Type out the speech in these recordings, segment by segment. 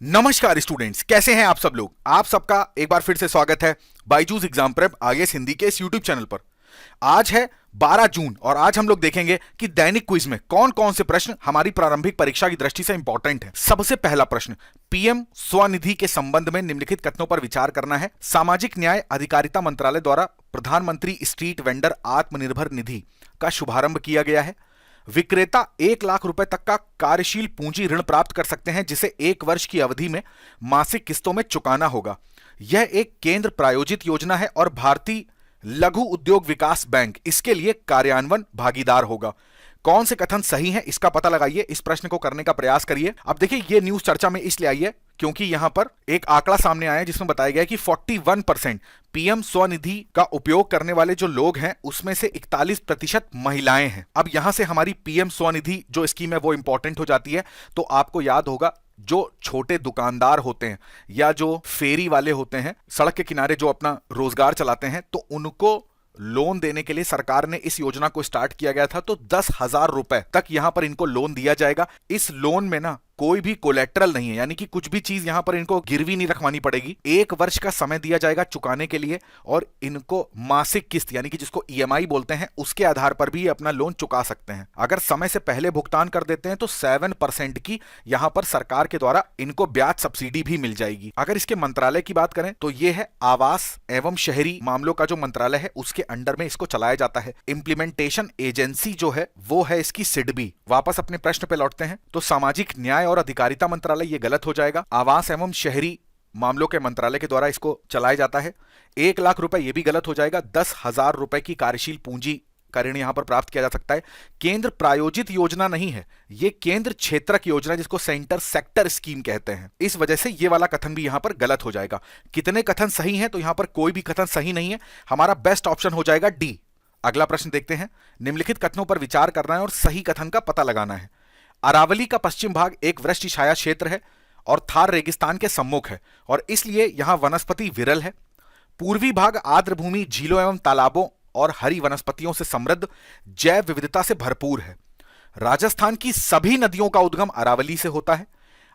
नमस्कार स्टूडेंट्स, कैसे हैं आप सब लोग। आप सबका एक बार फिर से स्वागत है Byju's exam prep IAS Hindi के इस यूट्यूब चैनल पर। आज है 12 जून और आज हम लोग देखेंगे कि दैनिक क्विज में कौन कौन से प्रश्न हमारी प्रारंभिक परीक्षा की दृष्टि से इंपॉर्टेंट है। सबसे पहला प्रश्न, पीएम स्वनिधि के संबंध में निम्नलिखित कथनों पर विचार करना है। सामाजिक न्याय अधिकारिता मंत्रालय द्वारा प्रधानमंत्री स्ट्रीट वेंडर आत्मनिर्भर निधि का शुभारंभ किया गया है। विक्रेता 1 लाख रुपए तक का कार्यशील पूंजी ऋण प्राप्त कर सकते हैं, जिसे 1 वर्ष की अवधि में मासिक किस्तों में चुकाना होगा। यह एक केंद्र प्रायोजित योजना है और भारतीय लघु उद्योग विकास बैंक इसके लिए कार्यान्वयन भागीदार होगा। कौन से कथन सही हैं, इसका पता लगाइए, इस प्रश्न को करने का प्रयास करिए। अब देखिए, यह न्यूज चर्चा में इसलिए आई है क्योंकि यहां पर एक आंकड़ा सामने आया है जिसमें बताया गया है कि 41% पीएम स्वनिधि का उपयोग करने वाले जो लोग हैं उसमें से 41% महिलाएं हैं। अब यहां से हमारी पीएम स्वनिधि जो स्कीम है वो इंपॉर्टेंट हो जाती है। तो आपको याद होगा, जो छोटे दुकानदार होते हैं या जो फेरी वाले होते हैं, सड़क के किनारे जो अपना रोजगार चलाते हैं, तो उनको लोन देने के लिए सरकार ने इस योजना को स्टार्ट किया गया था। तो 10,000 रुपए तक यहां पर इनको लोन दिया जाएगा। इस लोन में ना कोई भी कोलेट्रल नहीं है, यानी कि कुछ भी चीज यहां पर इनको गिरवी नहीं रखवानी पड़ेगी। 1 वर्ष का समय दिया जाएगा चुकाने के लिए और इनको मासिक किस्त यानी कि जिसको ईएमआई बोलते हैं उसके आधार पर भी अपना लोन चुका सकते हैं। अगर समय से पहले भुगतान कर देते हैं तो 7% की यहां पर सरकार के द्वारा इनको ब्याज सब्सिडी भी मिल जाएगी। अगर इसके मंत्रालय की बात करें तो यह है आवास एवं शहरी मामलों का जो मंत्रालय है उसके अंडर में इसको चलाया जाता है। इंप्लीमेंटेशन एजेंसी जो है वो है इसकी सिडबी। वापस अपने प्रश्न पे लौटते हैं तो सामाजिक न्याय और अधिकारिता मंत्रालय ये गलत हो जाएगा। आवास एवं शहरी मामलों के मंत्रालय के द्वारा इसको चलाया जाता है। 1 लाख रुपए ये भी गलत हो जाएगा। 10,000 रुपए की कार्यशील पूंजी का ऋण यहां पर प्राप्त किया जा सकता है। केंद्र प्रायोजित योजना नहीं है, ये केंद्र क्षेत्रक योजना जिसको सेंटर सेक्टर स्कीम कहते हैं। इस वजह से ये वाला कथन भी यहां पर गलत हो जाएगा। कितने कथन सही हैं, तो यहां पर कोई भी कथन सही नहीं है। हमारा बेस्ट ऑप्शन हो जाएगा डी। अगला प्रश्न देखते हैं। निम्नलिखित कथनों पर विचार करना है और सही कथन का पता लगाना है। अरावली का पश्चिम भाग एक वृष्टि छाया क्षेत्र है और थार रेगिस्तान के सम्मुख है और इसलिए यहां वनस्पति विरल है। पूर्वी भाग आर्द्र भूमि, झीलों एवं तालाबों और हरी वनस्पतियों से समृद्ध जैव विविधता से भरपूर है। राजस्थान की सभी नदियों का उद्गम अरावली से होता है।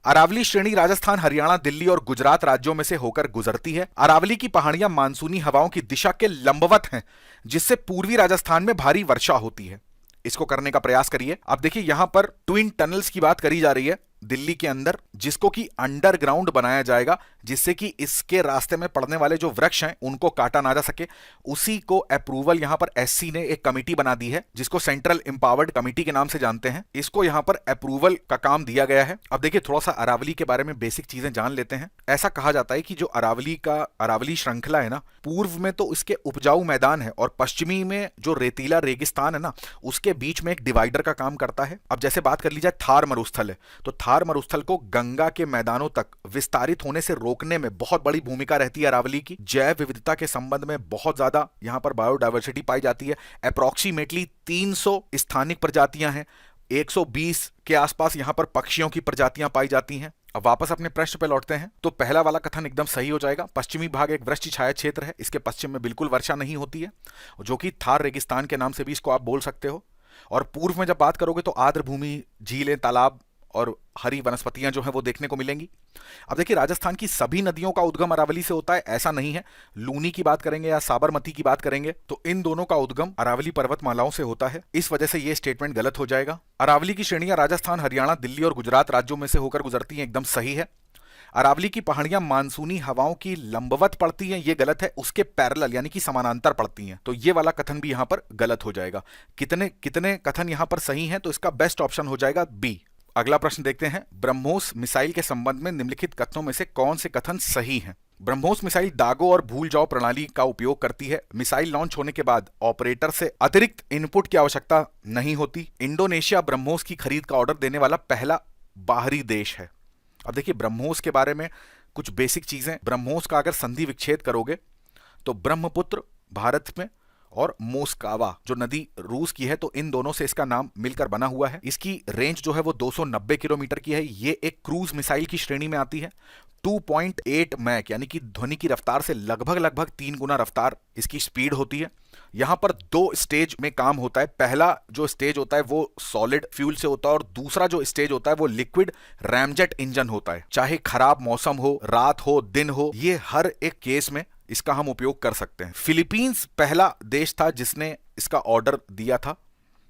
अरावली श्रेणी राजस्थान, हरियाणा, दिल्ली और गुजरात राज्यों में से होकर गुजरती है। अरावली की पहाड़ियां मानसूनी हवाओं की दिशा के लंबवत हैं, जिससे पूर्वी राजस्थान में भारी वर्षा होती है। इसको करने का प्रयास करिए। अब देखिए, यहां पर ट्विन टनल्स की बात करी जा रही है दिल्ली के अंदर, जिसको कि अंडरग्राउंड बनाया जाएगा, जिससे कि इसके रास्ते में पड़ने वाले जो वृक्ष हैं उनको काटा ना जा सके। उसी को अप्रूवल यहां पर एससी ने एक कमेटी बना दी है जिसको सेंट्रल एम्पावर्ड कमेटी के नाम से जानते हैं। इसको यहां पर अप्रूवल का काम दिया गया है। अब देखिए, थोड़ा सा अरावली के बारे में बेसिक चीजें जान लेते हैं। ऐसा कहा जाता है कि जो अरावली श्रृंखला है ना, पूर्व में तो इसके उपजाऊ मैदान है और पश्चिमी में जो रेतीला रेगिस्तान है ना, उसके बीच में एक डिवाइडर का काम करता है। अब जैसे बात कर ली जाए थार मरुस्थल है, तो थार मरुस्थल को गंगा के मैदानों तक विस्तारित होने से रोकने में बहुत बड़ी भूमिका रहती है अरावली की। जैव विविधता के संबंध में बहुत ज्यादा यहां पर बायोडायवर्सिटी पाई जाती है। अप्रॉक्सीमेटली 300 स्थानिक प्रजातियां हैं, 120 के आसपास यहां पर पक्षियों की प्रजातियां पाई जाती हैं। अब वापस अपने प्रश्न पे लौटते हैं तो पहला वाला कथन एकदम सही हो जाएगा। पश्चिमी भाग एक वृष्टि छाया क्षेत्र है, इसके पश्चिम में बिल्कुल वर्षा नहीं होती है, जो कि थार रेगिस्तान के नाम से भी इसको आप बोल सकते हो। और पूर्व में जब बात करोगे तो आर्द्र भूमि, झीलें, तालाब और हरी वनस्पतियां जो हैं वो देखने को मिलेंगी। अब देखिए, राजस्थान की सभी नदियों का उद्गम अरावली से होता है ऐसा नहीं है। लूनी की बात करेंगे या साबरमती की बात करेंगे तो इन दोनों का उद्गम अरावली पर्वतमालाओं से होता है। इस वजह से यह स्टेटमेंट गलत हो जाएगा। अरावली की श्रेणियां राजस्थान, हरियाणा, दिल्ली और गुजरात राज्यों में से होकर गुजरती हैं, एकदम सही है। अरावली की पहाड़ियां मानसूनी हवाओं की लंबवत पड़ती हैं, ये गलत है। उसके पैरेलल यानी कि समानांतर पड़ती हैं, तो ये वाला कथन भी यहां पर गलत हो जाएगा। कितने कितने कथन यहां पर सही हैं, तो इसका बेस्ट ऑप्शन हो जाएगा बी। अगला प्रश्न देखते हैं। ब्रह्मोस मिसाइल के संबंध में निम्नलिखित कथनों में से कौन से कथन सही हैं। ब्रह्मोस मिसाइल दागों और भूल जाओ प्रणाली का उपयोग करती है। मिसाइल लॉन्च होने के बाद ऑपरेटर से अतिरिक्त इनपुट की आवश्यकता नहीं होती। इंडोनेशिया ब्रह्मोस की खरीद का ऑर्डर देने वाला पहला बाहरी देश है। अब देखिए, ब्रह्मोस के बारे में कुछ बेसिक चीजें। ब्रह्मोस का अगर संधि विच्छेद करोगे तो ब्रह्मपुत्र भारत में और मोस्कावा जो नदी रूस की है, तो इन दोनों से इसका नाम मिलकर बना हुआ है। इसकी रेंज जो है वो 290 किलोमीटर की है। ये एक क्रूज मिसाइल की श्रेणी में आती है। 2.8 मैक यानी कि ध्वनि की रफ्तार से लगभग लगभग 3 गुना रफ्तार इसकी स्पीड होती है। यहां पर 2 स्टेज में काम होता है। पहला जो स्टेज होता है वो सॉलिड फ्यूल से होता है और दूसरा जो स्टेज होता है वो लिक्विड रैमजेट इंजन होता है। चाहे खराब मौसम हो, रात हो, दिन हो, ये हर एक केस में इसका हम उपयोग कर सकते हैं। फिलीपींस पहला देश था जिसने इसका ऑर्डर दिया था।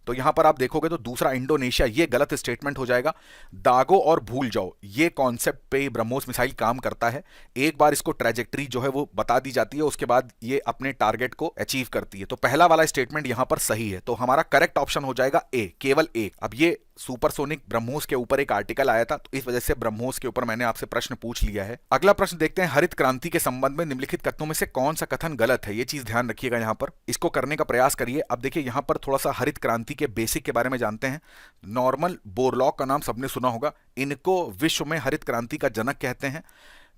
तो यहां पर आप देखोगे तो दूसरा इंडोनेशिया, ये गलत स्टेटमेंट हो जाएगा। दागो और भूल जाओ, ये कॉन्सेप्ट पे ब्रह्मोस मिसाइल काम करता है। एक बार इसको ट्रेजेक्ट्री जो है वो बता दी जाती है, उसके बाद ये अपने टारगेट को अचीव करती है। तो पहला वाला स्टेटमेंट यहां पर सही है, तो हमारा करेक्ट ऑप्शन हो जाएगा ए, केवल एक। अब ये सुपरसोनिक ब्रह्मोस के ऊपर एक आर्टिकल आया था, तो इस वजह से ब्रह्मोस के ऊपर मैंने आपसे प्रश्न पूछ लिया है। अगला प्रश्न देखते हैं, हरित क्रांति के संबंध में निम्नलिखित कथनों में से कौन सा कथन गलत है। ये चीज ध्यान रखिएगा, यहां पर इसको करने का प्रयास करिए। अब देखिए यहां पर थोड़ा सा हरित क्रांति के बेसिक के बारे में जानते हैं। नॉर्मन बोरलॉग का नाम सबने सुना होगा, इनको विश्व में हरित क्रांति का जनक कहते हैं।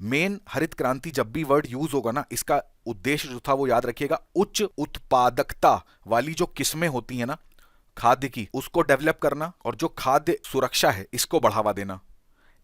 मेन हरित क्रांति जब भी वर्ड यूज होगा ना, इसका उद्देश्य जो था वो याद रखिएगा, उच्च उत्पादकता वाली जो किस्में होती है ना खाद्य की, उसको डेवलप करना और जो खाद्य सुरक्षा है इसको बढ़ावा देना।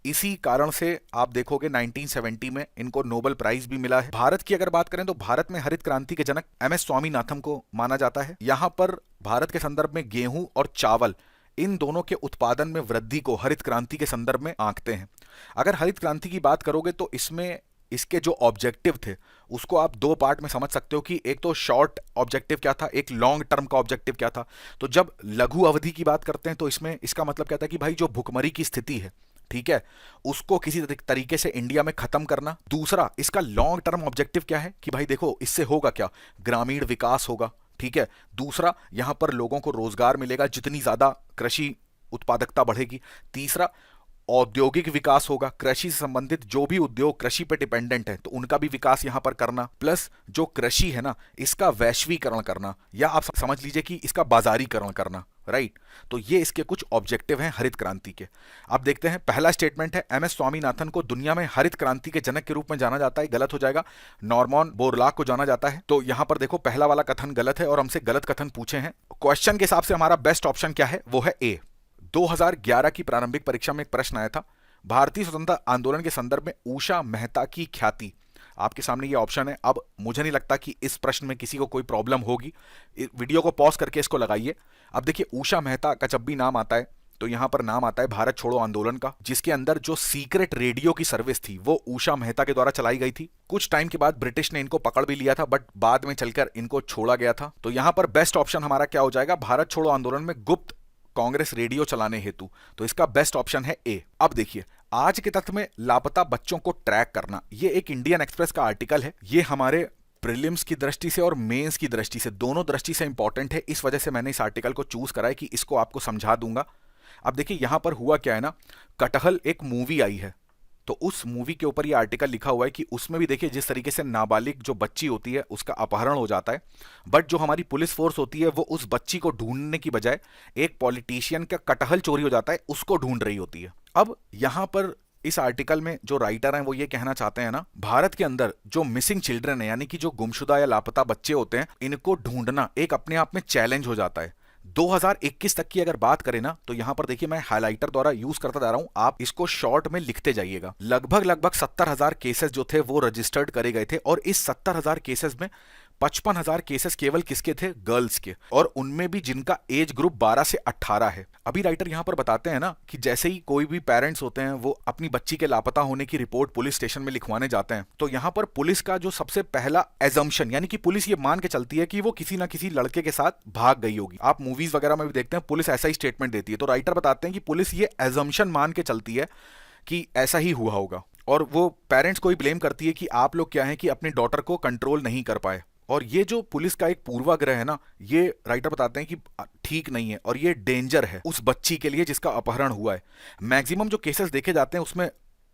इसी कारण से आप देखोगे 1970 में इनको नोबेल प्राइज भी मिला है। भारत की अगर बात करें तो भारत में हरित क्रांति के जनक एम.एस. स्वामीनाथन को माना जाता है। यहां पर भारत के संदर्भ में गेहूं और चावल, इन दोनों के उत्पादन में वृद्धि को हरित क्रांति के संदर्भ में आंकते हैं। अगर हरित क्रांति की बात करोगे तो इसमें इसके जो ऑब्जेक्टिव थे उसको आप दो पार्ट में समझ सकते हो कि एक तो शॉर्ट ऑब्जेक्टिव क्या था, एक लॉन्ग टर्म का ऑब्जेक्टिव क्या था। तो जब लघु अवधि की बात करते हैं तो इसमें इसका मतलब क्या था कि भाई जो भुखमरी की स्थिति है, ठीक है, उसको किसी तरीके से इंडिया में खत्म करना। दूसरा इसका लॉन्ग टर्म ऑब्जेक्टिव क्या है कि भाई देखो इससे होगा क्या, ग्रामीण विकास होगा, ठीक है। दूसरा यहां पर लोगों को रोजगार मिलेगा, जितनी ज्यादा कृषि उत्पादकता बढ़ेगी। तीसरा औद्योगिक विकास होगा, कृषि से संबंधित जो भी उद्योग कृषि पे डिपेंडेंट है तो उनका भी विकास यहां पर करना, प्लस जो कृषि है ना इसका वैश्वीकरण करना, या आप समझ लीजिए कि इसका बाजारीकरण करना, राइट। तो ये इसके कुछ ऑब्जेक्टिव हैं हरित क्रांति के। अब देखते हैं, पहला स्टेटमेंट है एम.एस. स्वामीनाथन को दुनिया में हरित क्रांति के जनक के रूप में जाना जाता है, गलत हो जाएगा। नॉर्मन बोरलॉग को जाना जाता है। तो यहां पर देखो पहला वाला कथन गलत है और हमसे गलत कथन पूछे हैं। क्वेश्चन के हिसाब से हमारा बेस्ट ऑप्शन क्या है, वो है ए। 2011 की प्रारंभिक परीक्षा में एक प्रश्न आया था, भारतीय स्वतंत्रता आंदोलन के संदर्भ में उषा मेहता की ख्याति। आपके सामने ये ऑप्शन है। अब मुझे नहीं लगता कि इस प्रश्न में किसी को कोई प्रॉब्लम होगी, वीडियो को पॉज करके इसको लगाइए। अब देखिए उषा मेहता का जब भी नाम आता है तो यहां पर नाम आता है भारत छोड़ो आंदोलन का, जिसके अंदर जो सीक्रेट रेडियो की सर्विस थी वो उषा मेहता के द्वारा चलाई गई थी। कुछ टाइम के बाद ब्रिटिश ने इनको पकड़ भी लिया था, बट बाद में चलकर इनको छोड़ा गया था। तो यहां पर बेस्ट ऑप्शन हमारा क्या हो जाएगा, भारत छोड़ो आंदोलन में गुप्त कांग्रेस रेडियो चलाने हेतु। तो इसका बेस्ट ऑप्शन है ए। अब देखिए आज के तथ्य में लापता बच्चों को ट्रैक करना, ये एक इंडियन एक्सप्रेस का आर्टिकल है। ये हमारे प्रीलिम्स की दृष्टि से और मेंस की दृष्टि से, दोनों दृष्टि से इंपॉर्टेंट है। इस वजह से मैंने इस आर्टिकल को चूज करा है कि इसको आपको समझा दूंगा। अब देखिए यहां पर हुआ क्या है ना, कटहल एक मूवी आई है, तो उस मूवी के ऊपर ये आर्टिकल लिखा हुआ है कि उसमें भी देखिए जिस तरीके से नाबालिग जो बच्ची होती है उसका अपहरण हो जाता है, बट जो हमारी पुलिस फोर्स होती है वो उस बच्ची को ढूंढने की बजाय एक पॉलिटिशियन का कटहल चोरी हो जाता है उसको ढूंढ रही होती है। अब यहां पर इस आर्टिकल में जो राइटर हैं वो ये कहना चाहते हैं ना, भारत के अंदर जो मिसिंग चिल्ड्रन है यानी कि जो गुमशुदा या लापता बच्चे होते हैं, इनको ढूंढना एक अपने आप में चैलेंज हो जाता है। 2021 तक की अगर बात करें ना तो यहां पर देखिए मैं हाइलाइटर द्वारा यूज करता जा रहा हूं, आप इसको शॉर्ट में लिखते जाइएगा। लगभग 70,000 केसेस जो थे वो रजिस्टर्ड करे गए थे, और इस 70,000 केसेस में 55,000 केसेस केवल किसके थे, गर्ल्स के, और उनमें भी जिनका एज ग्रुप 12 से 18 है। अभी राइटर यहां पर बताते हैं ना कि जैसे ही कोई भी पेरेंट्स होते हैं वो अपनी बच्ची के लापता होने की रिपोर्ट पुलिस स्टेशन में लिखवाने जाते हैं, तो यहां पर पुलिस का जो सबसे पहला एजम्पशन, यानी कि पुलिस ये मान के चलती है कि वो किसी ना किसी लड़के के साथ भाग गई होगी। आप मूवीज वगैरह में भी देखते हैं पुलिस ऐसा ही स्टेटमेंट देती है। तो राइटर बताते हैं कि पुलिस ये एजम्पशन मान के चलती है कि ऐसा ही हुआ होगा, और वो पेरेंट्स को ही ब्लेम करती है कि आप लोग क्या है कि अपनी डॉटर को कंट्रोल नहीं कर पाए। और ये जो पुलिस का एक पूर्वाग्रह है ना, ये राइटर बताते हैं कि ठीक नहीं है और ये डेंजर है उस बच्ची के लिए जिसका अपहरण हुआ है। मैक्सिमम जो केसेस देखे जाते हैं उसमें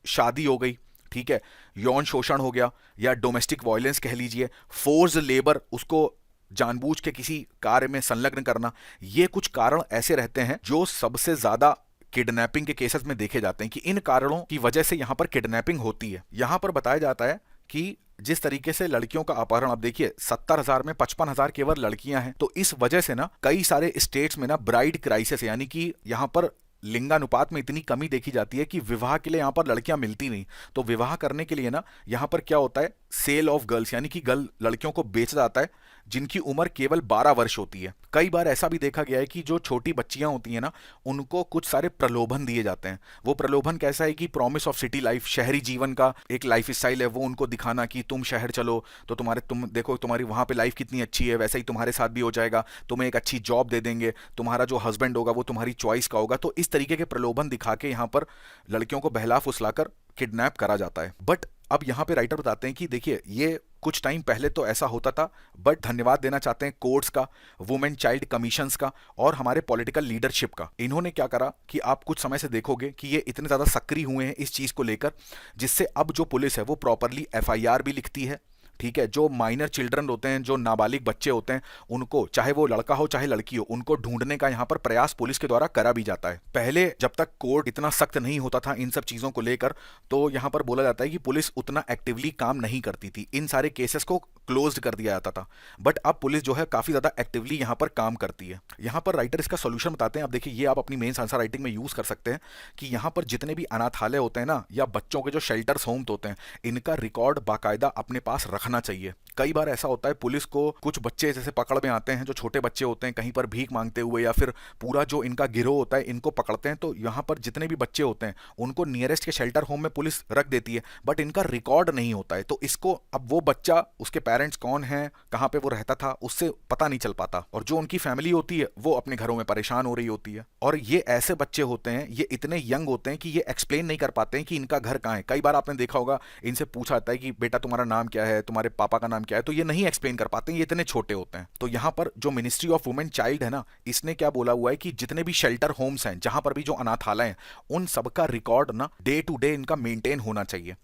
शादी हो गई, ठीक है, यौन शोषण हो गया, या डोमेस्टिक वायलेंस कह लीजिए, फोर्स लेबर, उसको जानबूझ के किसी कार्य में संलग्न करना, ये कुछ कारण ऐसे रहते हैं जो सबसे ज्यादा किडनैपिंग के केसेस में देखे जाते हैं कि इन कारणों की वजह से यहां पर किडनैपिंग होती है। यहां पर बताया जाता है कि जिस तरीके से लड़कियों का अपहरण, अब देखिए 70,000 में 55,000 केवल लड़कियां हैं, तो इस वजह से ना कई सारे स्टेट्स में ना ब्राइड क्राइसिस, यानी कि यहां पर लिंगानुपात में इतनी कमी देखी जाती है कि विवाह के लिए यहाँ पर लड़कियां मिलती नहीं। तो विवाह करने के लिए ना यहाँ पर क्या होता है, सेल ऑफ गर्ल्स, यानी कि गर्ल लड़कियों को बेचा जाता है जिनकी उम्र केवल 12 वर्ष होती है। कई बार ऐसा भी देखा गया है कि जो छोटी बच्चियां होती हैं ना, उनको कुछ सारे प्रलोभन दिए जाते हैं। वो प्रलोभन कैसा है कि प्रॉमिस ऑफ सिटी लाइफ, शहरी जीवन का एक लाइफ स्टाइल है, वो उनको दिखाना कि तुम शहर चलो तो तुम देखो तुम्हारी वहां पे लाइफ कितनी अच्छी है, वैसा ही तुम्हारे साथ भी हो जाएगा, तुम्हें एक अच्छी जॉब दे देंगे, तुम्हारा जो हस्बैंड होगा वो तुम्हारी चॉइस का होगा। तो इस तरीके के प्रलोभन दिखा के यहाँ पर लड़कियों को बहला फुसलाकर किडनैप करा जाता है। बट अब यहाँ पे राइटर बताते हैं कि देखिए ये कुछ टाइम पहले तो ऐसा होता था, बट धन्यवाद देना चाहते हैं कोर्ट्स का, वुमेन चाइल्ड कमीशंस का और हमारे पॉलिटिकल लीडरशिप का। इन्होंने क्या करा कि आप कुछ समय से देखोगे कि ये इतने ज़्यादा सक्रिय हुए हैं इस चीज़ को लेकर, जिससे अब जो पुलिस है वो प्रॉपरली एफआईआर भी लिखती है। ठीक है, जो माइनर चिल्ड्रन होते हैं, जो नाबालिग बच्चे होते हैं, उनको चाहे वो लड़का हो चाहे लड़की हो, उनको ढूंढने का यहाँ पर प्रयास पुलिस के द्वारा करा भी जाता है। पहले जब तक कोर्ट इतना सख्त नहीं होता था इन सब चीज़ों को लेकर, तो यहाँ पर बोला जाता है कि पुलिस उतना एक्टिवली काम नहीं करती थी, इन सारे केसेस को क्लोज्ड कर दिया जाता था। बट अब पुलिस जो है काफ़ी ज़्यादा एक्टिवली यहाँ पर काम करती है। यहाँ पर राइटर इसका सोल्यूशन बताते हैं। अब देखिए ये आप अपनी मेंस आंसर राइटिंग में यूज़ कर सकते हैं कि यहाँ पर जितने भी अनाथालय होते हैं ना, या बच्चों के जो शेल्टर्स होम्स होते हैं, इनका रिकॉर्ड बाकायदा अपने पास रखना चाहिए। कई बार ऐसा होता है पुलिस को कुछ बच्चे जैसे पकड़ में आते हैं, जो छोटे बच्चे होते हैं कहीं पर भीख मांगते हुए, या फिर पूरा जो इनका गिरोह होता है इनको पकड़ते हैं। तो यहाँ पर जितने भी बच्चे होते हैं उनको नियरेस्ट के शेल्टर होम में पुलिस रख देती है, बट इनका रिकॉर्ड नहीं होता है। तो इसको अब वो बच्चा, उसके पेरेंट्स कौन हैं, कहाँ पे वो रहता था, उससे पता नहीं चल पाता, और जो उनकी फैमिली होती है वो अपने घरों में परेशान हो रही होती है। और ये ऐसे बच्चे होते हैं, ये इतने यंग होते हैं कि ये एक्सप्लेन नहीं कर पाते हैं कि इनका घर कहाँ है। कई बार आपने देखा होगा इनसे पूछा जाता है कि बेटा तुम्हारा नाम क्या है, तुम्हारे पापा का नाम क्या है, तो ये नहीं एक्सप्लेन कर पाते हैं, ये इतने छोटे होते हैं। तो यहाँ पर जो मिनिस्ट्री ऑफ वुमेन चाइल्ड है ना, इसने क्या बोला हुआ है कि जितने भी शेल्टर होम्स हैं, जहां पर भी जो अनाथालय हैं, उन सबका रिकॉर्ड ना डे टू डे इनका मेंटेन होना चाहिए।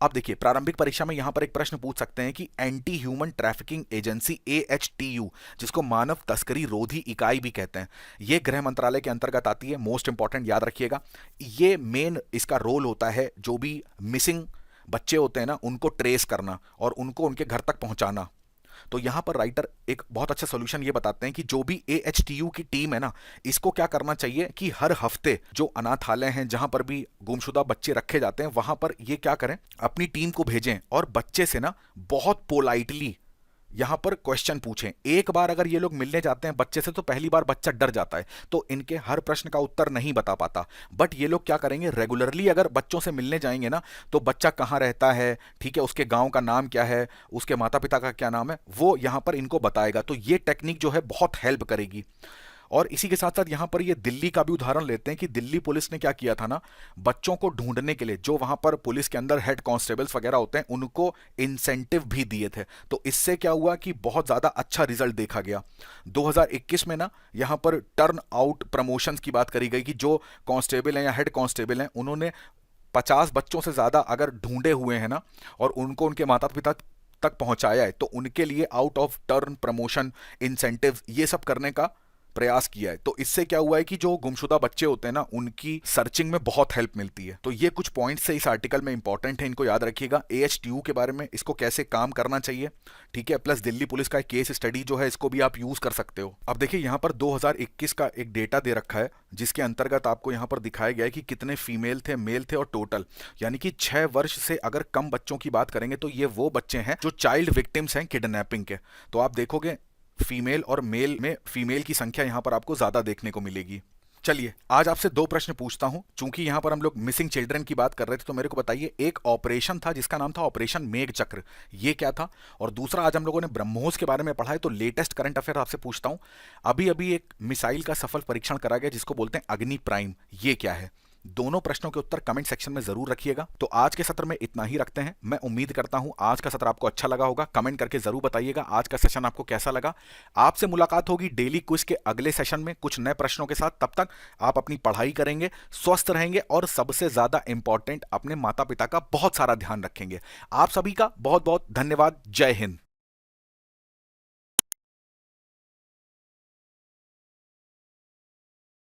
अब देखिए प्रारंभिक परीक्षा में यहां पर एक प्रश्न पूछ सकते हैं कि anti human trafficking agency AHTU, जिसको मानव तस्करी रोधी इकाई भी कहते हैं, ये गृह मंत्रालय के अंतर्गत आती है। मोस्ट इंपॉर्टेंट याद रखिएगा, ये मेन इसका रोल होता है जो भी मिसिंग बच्चे होते हैं ना, उनको ट्रेस करना और उनको उनके घर तक पहुंचाना। तो यहां पर राइटर एक बहुत अच्छा सोल्यूशन ये बताते हैं कि जो भी AHTU की टीम है ना, इसको क्या करना चाहिए कि हर हफ्ते जो अनाथालय हैं, जहां पर भी गुमशुदा बच्चे रखे जाते हैं, वहां पर ये क्या करें, अपनी टीम को भेजें और बच्चे से ना बहुत पोलाइटली यहां पर क्वेश्चन पूछें। एक बार अगर ये लोग मिलने जाते हैं बच्चे से, तो पहली बार बच्चा डर जाता है, तो इनके हर प्रश्न का उत्तर नहीं बता पाता। बट ये लोग क्या करेंगे, रेगुलरली अगर बच्चों से मिलने जाएंगे ना, तो बच्चा कहाँ रहता है, ठीक है, उसके गांव का नाम क्या है, उसके माता पिता का क्या नाम है, वो यहां पर इनको बताएगा। तो ये टेक्निक जो है बहुत हेल्प करेगी। और इसी के साथ साथ यहां पर ये दिल्ली का भी उदाहरण लेते हैं कि दिल्ली पुलिस ने क्या किया था ना, बच्चों को ढूंढने के लिए जो वहां पर पुलिस के अंदर हेड कांस्टेबल्स वगैरह होते हैं, उनको इंसेंटिव भी दिए थे। तो इससे क्या हुआ कि बहुत ज्यादा अच्छा रिजल्ट देखा गया। 2021 में ना यहां पर टर्न आउट प्रमोशंस की बात करी गई कि जो कांस्टेबल हैं या हेड कांस्टेबल हैं, उन्होंने 50 बच्चों से ज्यादा अगर ढूंढे हुए हैं ना, और उनको उनके माता पिता तक पहुंचाया है, तो उनके लिए out of turn promotion, incentive, ये सब करने का प्रयास किया है। तो इससे क्या हुआ है कि जो गुमशुदा बच्चे होते हैं ना, उनकी सर्चिंग में बहुत हेल्प मिलती है। तो ये कुछ पॉइंट्स है इस आर्टिकल में इंपॉर्टेंट है, इनको याद रखिएगा। AHTU के बारे में, इसको कैसे काम करना चाहिए, ठीक है, प्लस दिल्ली पुलिस का एक केस स्टडी जो है, इसको भी आप यूज कर सकते हो। अब देखिए यहाँ पर 2021 का एक डेटा दे रखा है, जिसके अंतर्गत आपको यहाँ पर दिखाया गया है कि कितने फीमेल थे, मेल थे, और टोटल यानी कि 6 वर्ष से अगर कम बच्चों की बात करेंगे, तो ये वो बच्चे हैं जो चाइल्ड विक्टिम्स हैं किडनैपिंग के। तो आप देखोगे फीमेल और मेल में फीमेल की संख्या यहां पर आपको ज्यादा देखने को मिलेगी। चलिए आज आपसे 2 प्रश्न पूछता हूं, चूंकि यहां पर हम लोग मिसिंग चिल्ड्रन की बात कर रहे थे, तो मेरे को बताइए, एक ऑपरेशन था जिसका नाम था ऑपरेशन मेघ चक्र, ये क्या था? और दूसरा, आज हम लोगों ने ब्रह्मोस के बारे में पढ़ा है, तो लेटेस्ट करंट अफेयर आपसे पूछता हूं, अभी अभी एक मिसाइल का सफल परीक्षण करा गया जिसको बोलते हैं अग्नि प्राइम, ये क्या है? दोनों प्रश्नों के उत्तर कमेंट सेक्शन में जरूर रखिएगा। तो आज के सत्र में इतना ही रखते हैं। मैं उम्मीद करता हूं आज का सत्र आपको अच्छा लगा होगा। कमेंट करके जरूर बताइएगा आज का सेशन आपको कैसा लगा। आपसे मुलाकात होगी डेली क्विज के अगले सेशन में कुछ नए प्रश्नों के साथ। तब तक आप अपनी पढ़ाई करेंगे, स्वस्थ रहेंगे, और सबसे ज्यादा इंपॉर्टेंट, अपने माता पिता का बहुत सारा ध्यान रखेंगे। आप सभी का बहुत बहुत धन्यवाद। जय हिंद।